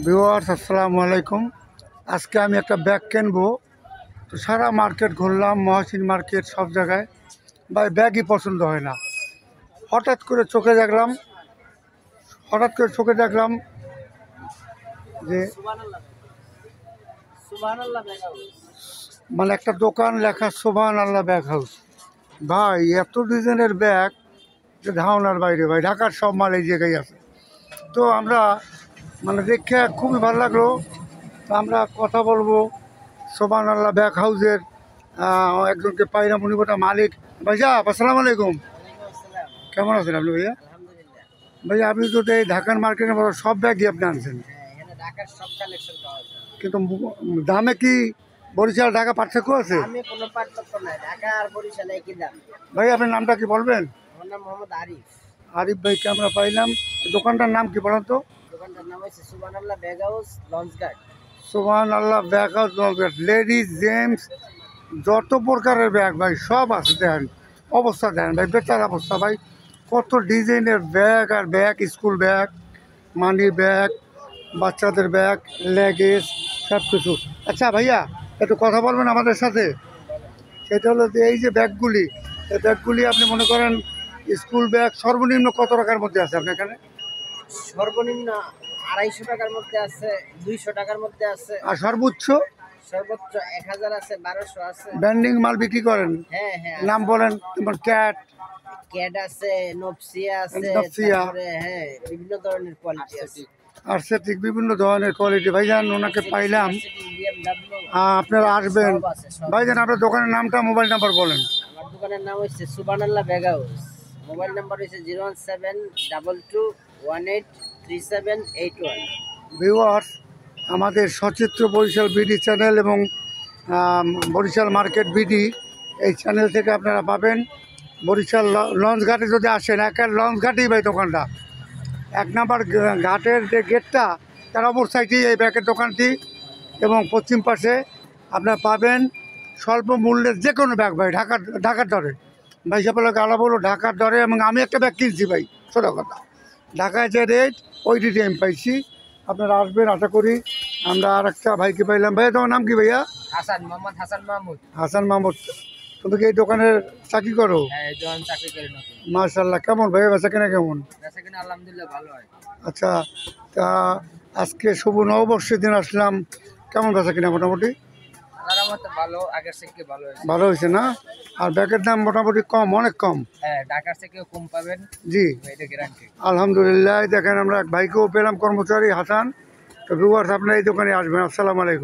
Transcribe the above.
Viewers আসসালামু আলাইকুম। আজকে আমি একটা ব্যাগ কিনবো, তো সারা মার্কেট ঘুরলাম, মহসিন মার্কেট, সব জায়গায় ভাই ব্যাগই পছন্দ হয় না। হঠাৎ করে চোখে দেখলাম যে মানে একটা দোকান লেখা সুবহান আল্লাহ ব্যাগ হাউস। ভাই এত ডিজাইনের ব্যাগ যে ধারণার বাইরে, ভাই ঢাকার সব মাল এই জায়গায় আছে। তো আমরা মানে দেখে খুবই ভালো লাগলো। তো আমরা কথা বলবো সুবহান আল্লাহ ব্যাগ হাউসের একজনকে পাইলাম, উনি কোটা মালিক। ভাইয়া আসসালামু আলাইকুম, কেমন আছেন আপনি ভাইয়া? ভাইয়া আপনি তো এই ঢাকার মার্কেটে বড় সব ব্যাগই আপনি আনছেন, কিন্তু দামে কি বরিশাল ঢাকা পার্থক্য আছে? ভাই আপনার নামটা কি বলবেন? আরিফ ভাইকে আমরা পাইলাম। দোকানটার নাম কি বলেন তো? সুবহান আল্লাহ ব্যাগ হাউস লঞ্চ গার্ড। সুবহান আল্লাহ ব্যাগ হাউস, লেডিস জেন্টস যত প্রকারের ব্যাগ ভাই সব আছে। দেখেন অবস্থা, দেখেন ভাই বেচার অবস্থা ভাই, কত ডিজাইনের ব্যাগ আর bag, school bag, money bag, বাচ্চাদের ব্যাগ, লেগেজ, সব কিছু। আচ্ছা ভাইয়া একটু কথা বলবেন আমাদের সাথে। সেটা হলো যে এই যে ব্যাগগুলি, এই ব্যাগগুলি আপনি মনে করেন স্কুল ব্যাগ সর্বনিম্ন কত টাকার মধ্যে আছে আপনার এখানে? সর্বনিম্ন 250 টাকার মধ্যে আছে, 200 টাকার মধ্যে আছে, আর সর্বোচ্চ? সর্বোচ্চ 1000 আছে, 1200 আছে। ব্যান্ডিং মাল বিক্রি করেন? হ্যাঁ হ্যাঁ, নাম বলেন। তোমার ক্যাট আছে, নপসিয়া আছে, নপসিয়া। তারপরে হ্যাঁ বিভিন্ন ধরনের কোয়ালিটি আছে। আর সেটিক বিভিন্ন ধরনের কোয়ালিটি। ভাইজান ওনাকে পাইলাম, আপনারা আসবেন। ভাইজান আপনার দোকানের নামটা, মোবাইল নাম্বার বলেন। আমার দোকানের নাম হচ্ছে সুবহান আল্লাহ ব্যাগ হাউস। মোবাইল নাম্বার হচ্ছে 01722183781। ভিউয়ার্স, আমাদের সচিত্র বরিশাল বিডি চ্যানেল এবং বরিশাল মার্কেট বিডি এই চ্যানেল থেকে আপনারা পাবেন। বরিশাল লঞ্চ ঘাটে যদি আসেন, একের লঞ্চ ঘাটেই ভাই দোকানটা, 1 নাম্বার ঘাটের যে গেটটা তার অপর সাইডেই এই ব্যাগের দোকানটি, এবং পশ্চিম পাশে আপনারা পাবেন স্বল্প মূল্যের যে কোনো ব্যাগ ভাই, ঢাকার দরে। ভাই সকলকে আলাপ হলো ঢাকার দরে, এবং আমি একটা ব্যাগ কিনছি ভাই, ছোটো কথা, ঢাকায় যে রেট ওই রেটে আমি পাইছি। আপনারা আসবেন আশা করি। আমরা আর একটা ভাইকে পাইলাম। ভাইয়া তোমার নাম কি ভাইয়া? হাসান, মোহাম্মদ হাসান মাহমুদ। হাসান মাহমুদ। তুমি কি এই দোকানের চাকরি করো? হ্যাঁ, এই দোকান চাকরি করি নতুন। মাশাআল্লাহ। কেমন ভাইয়া বেচা কেনা কেমন? বেচা কিনা আলহামদুলিল্লাহ ভালো হয়। আচ্ছা, তা আজকে শুভ নববর্ষের দিন আসলাম, কেমন বেচা কিনা মোটামুটি? আল্লাহর রহমতে ভালো, আগের থেকে ভালো হয়েছে। ভালো হয়েছে না? আর ব্যাগের দাম মোটামুটি কম, অনেক কম। হ্যাঁ, ঢাকার থেকেও কম পাবেন। জি এটা গ্যারান্টি। আলহামদুলিল্লাহ। দেখেন আমরা এক ভাইকেও পেলাম, কর্মচারী হাসান। তো ভিউয়ার্স আপনারা এই দোকানে আসবেন। আসসালামু আলাইকুম।